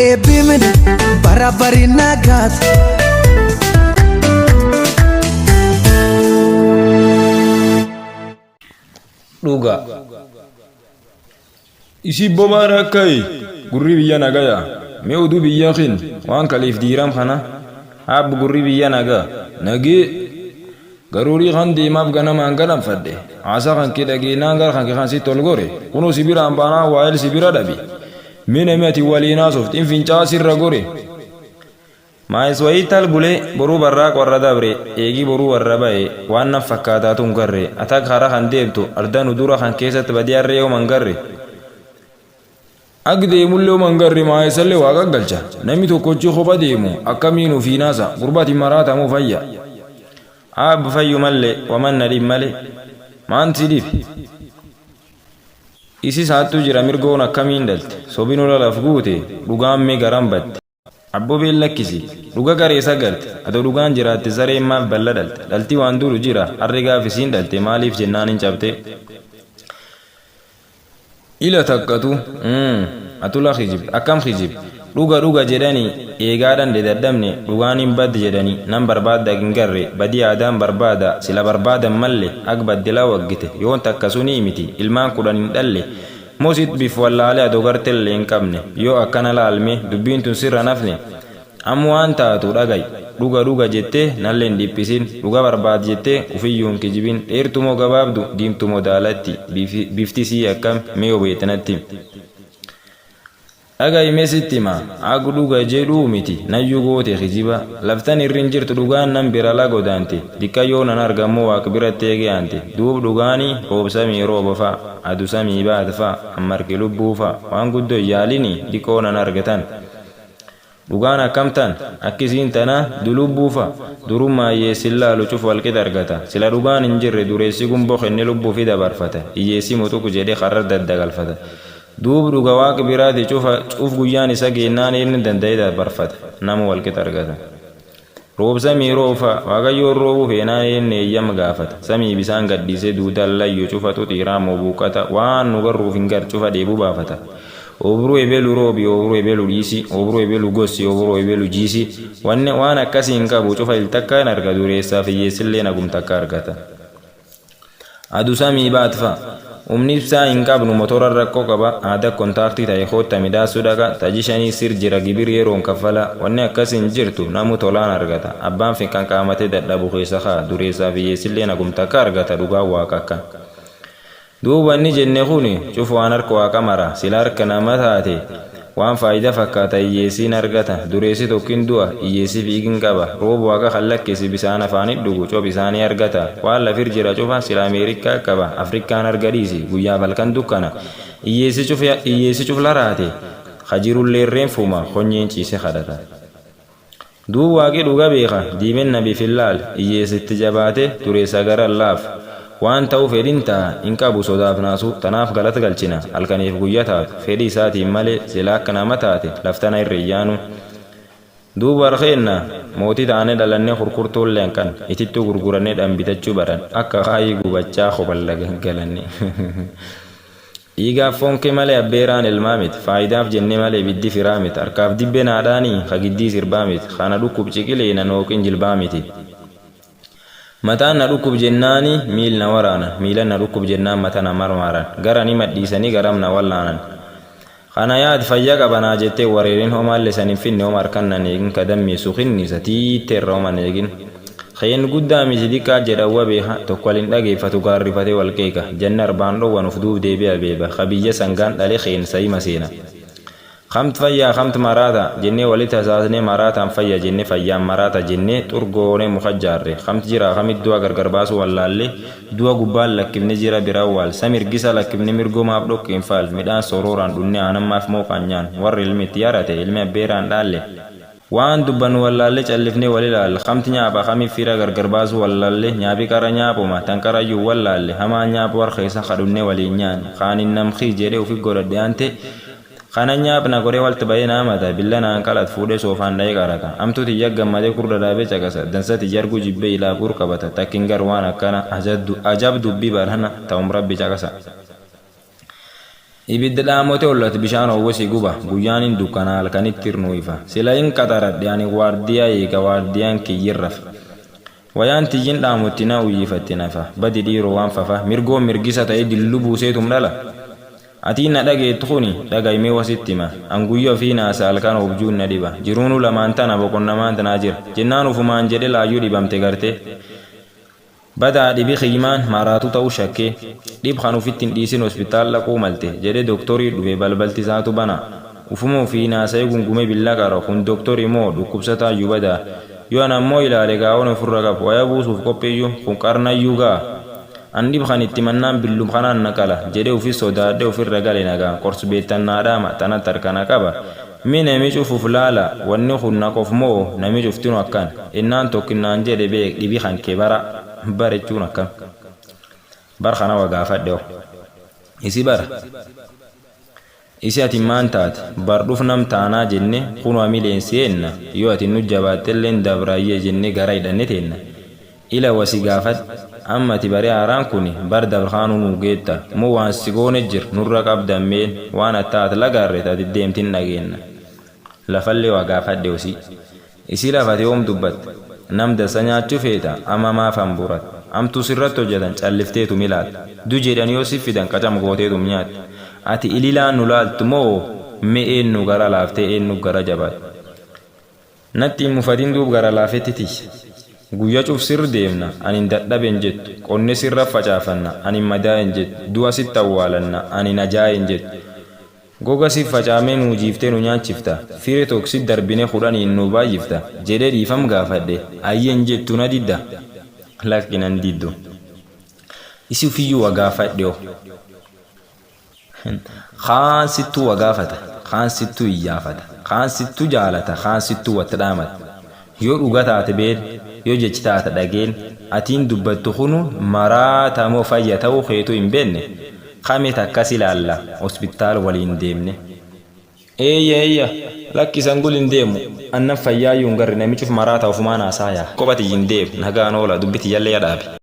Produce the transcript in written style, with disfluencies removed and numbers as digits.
eebbimin barabari nagaat dhuga isi bobaara akkai gurri biyya nagaya mee uduu biyya kin waan kaliif diiram kana haab gurri biyya naga nagee garuurii kan deemaaf ganamaan ganamfadhe asa kan kee dhageenaan gara kan kee kan si tol gore kunoo sibiraan baanaa waa'eel sibira dhabi mee namni ati waliinaa softiin fincaa sirra gore maayis wayii tal bulee boruu barraa qorra dabre eegii boruu warra ba'e waan nan fakkaataatu hin garre atak hara kan deemtu ardanu dura kan keessatti badiyaarree yoo mangarre ak deemullee yoo mangarre maayisallee waaqa galcha namni tokkochi kopha deemu akkamiin ufiinaasa gurbati maraatamuu fayya aabba fayyu mallee wamanna dhib malee maanti dhib isi saattu jira mirgoon akkamiin dhalte sobin ola laf guute dhugaan mee garan batte abbobeen lakkisi dhuga gareessa galte adoo dhugaan jiraatte sareen maaf balla dhalte dhalti waan duru jira harri gaafisiin dhalte maaliif jennaan hin cabte ila takkatu atula khijib akkam khijib dhuga jedhanii eegaadhaan dedaddamne dhugaan hin badde jedhanii nan barbaada hin garre badii aadaan barbaada sila barbaadan malle ak baddela waggite yoon takka sunii miti ilmaan 10 hin dhalle mosit bif wallaale adoo gartellee hin qabne yoo akkana laalme dubbiin tun sirra nafne ammoo waan taatu dhagay dhuga jettee nalleen dhiphisin dhuga barbaad jettee ufiyyuun kijibin dheertumoo gabaabdu diimtumoo daalatti bifti sii akkam mee obeetanatti dhagay meesittima agu dhuga jedhuu miti nayyuu goote kijiba laftan irrin jirtu dhugaan nan bira la godaante dikka yoo nan argammoo waaq biratti eegeante duub dhugaanii roobsamii roobafa adu samii baatfa ammarki lubbuufa waan guddoo yaalini dikkoo nan argatan dhugaan akkamtan akkisiin tana dulubbuufa durummaa hiyyeessin laalu cuf walqit argata sila dhugaan hin jirre dureessi gumboo kenne lubbuufi dabarfata hiyyeessi mutuku jedhe karra daddagalfata duub dhuga waaq biraati cuf guyyaan isa geennaan inni danda'e dabarfata nama walqit argata roob samii roofa waaqayyoon roobuu feenaan inni eeyyama gaafata samii bisaan gaddiisee duudaan layyo cufatu xiiraa moo buuqata waan nu garruuf hin gar cufa deebuu baafata obruu ebelu roobi obruu ebelu dhiisi obruu ebelu gossi obruu ebelu jiisi waan akkasii hin qabu cufa iltakka hin arga dureessaaf hiyyeessillee nagum takka argata adu samii baatfa umni ibsaa hin qabnu motora rakkoo qaba aada kontaaktii ta'e hootta midhaasuu dhaqa tajishanii sir jira gibir yeroon kaffala wanni akkas hin jirtu namu tolaan argata abbaan finkan qaamatee dadhabu keessa kaa dureessaaf hiyyeessillee nagum takka argata dhugaa waaqa akkan duuba inni jenne kuni cufu waan harka waaqa mara sila harka nama taate waan faayidaa fakkaata hiyyeessiin argata dureessi tokkin du'a hiyyeessi fiigin qaba rooba waaqa kallakkisi bisaan afaanit dhugu cop isaanii argata waan lafir jira cufa sila ameerikaa qaba afrikaan argadhiisi guyyaa balkan dukkana hiyyeessi cuf laraate hajirulleerreen fuma konyeen ciise kadhata duuba waaqi dhuga beeka diimen nabi fillaal hiyyeessitti jabaate dureessa gara laaf waan ta'u fedhin ta'a hin qabu sodaaf naasu tanaaf galata galchina halkaniif guyyaa taatu fedhii isaatiin malee sila akka nama taate laftana irreeyyaanu duuba harkeenna mootii ta'anii dhalannee kurkurtuullee hanqan itittuu gurgurannee dhanbitachuu baran akka kaayii gubachaa kopalla galanne dhiigaaf fonkee malee abbeeraan ilmaa miti faayidaaf jennee malee biddi firaa miti harkaaf dibbee naadhaanii hagiddii sirbaa miti kana dhukkub ciqilee na nooqin jilbaa miti mataan na dhukkub jennaani miil na waraana miilan na dhukkub jennaan mata na marmaaran garani madhiisanii garam na wallaanan kana yaad fayyaa qabanaa jettee wareerin homaallee san hin finne homa harkan nan eegin kadammiisu kinnisa tiitteerra homan eegin kheen guddaa miti diqqaa jedhawwa beeka tokko waliin dhageeffatu gaarrifatee walqeeka janna arbaan dhowwanuuf duub deebi'a beeba kabiyya sangaan dhale kheen sayima seena خمت فيا خمت مراتا جنة ولي تساسني مراتا فيا جنة فيا مراتا جنة ترغوني مخجار خمت جرا خمت دوا غرغرباس والله دوا غبال لكبني جرا براوال سمير جسا لكبني مرغو ما بلوك انفال ميدان سروران دنيا انا ما فمو كانيان ور علم تيارته علم بيران داله وان دبن والله چلفني ولي لال خمت نيابا خمي فيرا غرغرباس والله نيابي كارا نيابو ما تنكرا يو والله هما نياب ور خيسا خدوني ولي نيان خان النمخي جري وفي غردانته خانا نيابنا غوري والت باينا ماتا بلنا انقلت فودي سوفان داي غاركا امتو تي يغمادي كوردا دابي چاكاسا دنساتي جرغو جيبي لا بور كبتا تاكينغر وانا كانا عجب دبي برهنا تاوم ربي چاكاسا ibidda dhaamote ollati bishaan hawwasii guba guyyaan hin dukkanaa halkanitti hirnuu ifa sila hin qaxaradhe ani waardiyaa eega waardiyaan kiyyirraf wayaan tiyyin dhaamotti na uyyifatti nafa badi dhiiroo waan fafa mirgoo mirgisa ta'e dillu buuseetum dhala atiin na dhageettu kuni dhagaymee wasitti hima an guyyaa fi naasa halkan objuun na dhiba jiruunu lamaan tana boqonnamaan tanaa jira jennaan ufumaan jedhe laayyuu dhibamte gartee badaa dhibi qiimaan maraatu ta'uu shakkee dhib kan ufitti hin dhiisin hospitaal dhaquu malte jedhe doktorii dhufe balbalti isaatu bana ufumoo fi naasa'ee gungume billa qara kun doktorii moo dhukkubsataayyuu badaa yoo an ammoo ilaale gaa'oon ofirra qabu waya buusuuf qopheeyyuu kun qarnayyuu ga'a an dhib kan itti mannaan billum kanaan naqala jedhe ufis sodaadhe ofirra gale nagaa qorsu beettannaadhaama tanatti harkana qaba mi nami cufuuf laala wanni kun naqof moo nami cuftinu akkan innaan tokkinnaan jedhe beek dhibi kan kee barechuun akkam bar kana wagaafadhe isi bara isi ati maan taate bar dhuf nam taanaa jenne kunoo mileensiyenna yoo ati nu jabaattelleen dabraayyee jenne gara hidhanne teenna ila wasi gaafad amma ati bare haaraan kuni bar dabrkaanuu nuu geetta moo waan si goone jir nurra qabdammeen waan attaat lagaarre ati deemtin dhageenna lafallee wagaafadhe usi isi lafate oom dubbatte nam dasa nyaachuu feeta amma maafan burat amtu sirratti hojjetan callifteetu milaat du jedhan yoo si fidan qacam gooteetum nyaat ati ililaan nu laaltu moo me eennu gara laaftee eennu gara jabaat natti mufatiin duub gara laafetti guyya cuf sir deemna anin dadhaben jettu qonne sirra facaafanna anin madaayen jettu du'a sitti awwaalanna anin ajaayen jettu goga si facaamee nuu jiiftee nu nyaachifta fire toksi darbine kudhaniin nu baay'ifta jedhee dhiifam gaafadhe ayyen jettu na didda lakkinan diddu isi ufiyyuu wagaafadhe kaan sittuu wagaafata kaan sittuu iyyaafata kaan sittuu jaalata kaan sittuu watti dhaamata yoo dhuga taate been yoo jechi taate dhageen atiin dubbattu kunu maraata moo fayya ta'uu keetu hin beenne kame takkas ilaalla hospitaal waliin deemne eeyya lakkisan gul hin deemu annan fayyaayyuun garri namichuuf maraata ofumaan haasaaya kophati hin deemu nagaan oola dubbiti yallee yadhaabe